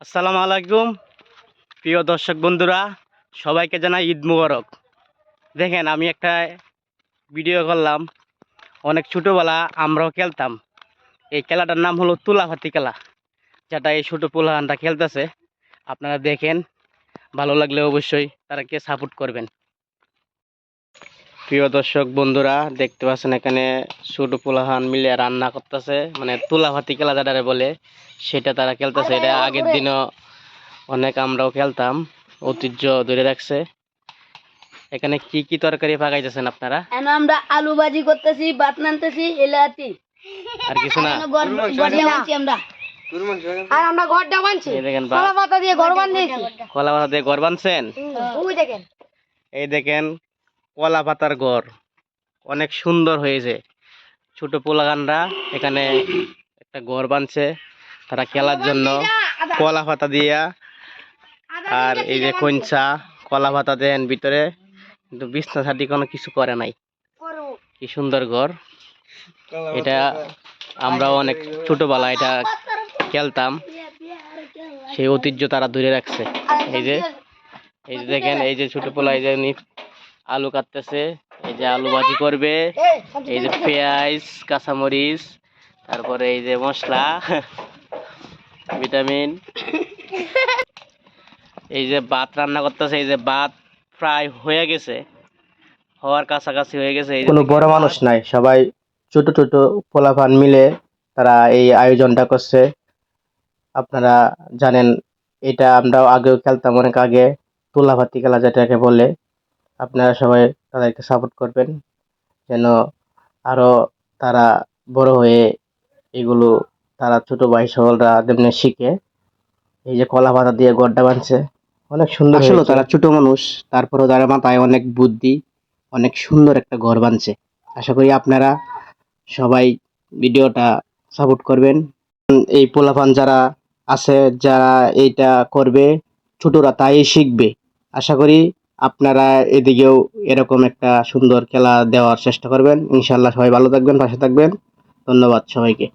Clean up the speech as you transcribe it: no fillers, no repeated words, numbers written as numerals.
আসসালামু আলাইকুম প্রিয় দর্শক বন্ধুরা, সবাইকে জানাই ঈদ মুবারক। দেখেন, আমি একটা ভিডিও করলাম। অনেক ছোটোবেলা আমরাও খেলতাম। এই খেলাটার নাম হলো তুলাভাতি খেলা, যেটা এই ছোটো পোলাহানটা খেলতেছে। আপনারা দেখেন, ভালো লাগলে অবশ্যই তারাকে সাপোর্ট করবেন। প্রিয় দর্শক বন্ধুরা, দেখতে পাচ্ছেন এখানে ছোটো পোলাহান মিলে রান্না করতেছে, মানে তুলাভাতি খেলা যেটা বলে সেটা তারা খেলতেছে। এটা আগের দিনও অনেক আমরাও খেলতাম, ঐতিহ্য ধরে রাখছে। এখানে কি কি তরকারি পাকাইতেছেন আপনারা? আমরা আলু ভাজি করতেছি, ভাত নানতেছি, এলাতি আর কিছু না? আমরা ঘরটা বানছি, এই দেখেন কলা পাতা দিয়ে ঘর বানিয়েছি। কলা পাতা দিয়ে ঘর বানছেন? ওই দেখেন, এই দেখেন কলা পাতার ঘর, অনেক সুন্দর হয়েছে। ছোট পোলাগানরা এখানে একটা ঘর বানছে তারা খেলার জন্য, কলা পাতা দিয়া। আর এই যে কঞ্চা কলা পাতা দেন ভিতরে, কিন্তু বিছনা ছাড়ি কোনো কিছু করে নাই। কি সুন্দর ঘর এটা। আমরাও অনেক ছোটবেলা এটা খেলতাম, সেই ঐতিহ্য তারা ধরে রাখছে। এই যে দেখেন, এই যে ছোট পোলা, এই যে আলু কাটতেছে, এই যে আলু ভাজি করবে, এই যে পেঁয়াজ কাঁচামরিচ, তারপরে এই যে মশলা ভিটামিন, এই যে ভাত রান্না করতেছে। এই যে ভাত প্রায় হয়ে গেছে, হওয়ার কাছাকাছি হয়ে গেছে। কোনো বড় মানুষ নাই, সবাই ছোট ছোট পোলাপান মিলে তারা এই আয়োজনটা করছে। আপনারা জানেন, এটা আমরাও আগেও খেলতাম, অনেক আগে, তুলাভাতি খেলা যেটাকে বলে। আপনারা সবাই তাদেরকে সাপোর্ট করবেন, যেন আরো তারা বড় হয়ে এগুলো তারা ছোট ভাই সকলরা তেমনি শিখে। এই যে কলা পাতা দিয়ে গড়টা বানছে, অনেক সুন্দর। আসলে তারা ছোট মানুষ, তারপরেও তারা মাথায় অনেক বুদ্ধি, অনেক সুন্দর একটা ঘর বানছে। আশা করি আপনারা সবাই ভিডিওটা সাপোর্ট করবেন। এই পোলাপান যারা আছে, যারা এইটা করবে, ছোটরা তাই শিখবে। আশা করি আপনারা এদিকেও এরকম একটা সুন্দর খেলা দেওয়ার চেষ্টা করবেন। ইনশাল্লাহ সবাই ভালো থাকবেন, পাশে থাকবেন। ধন্যবাদ সবাইকে।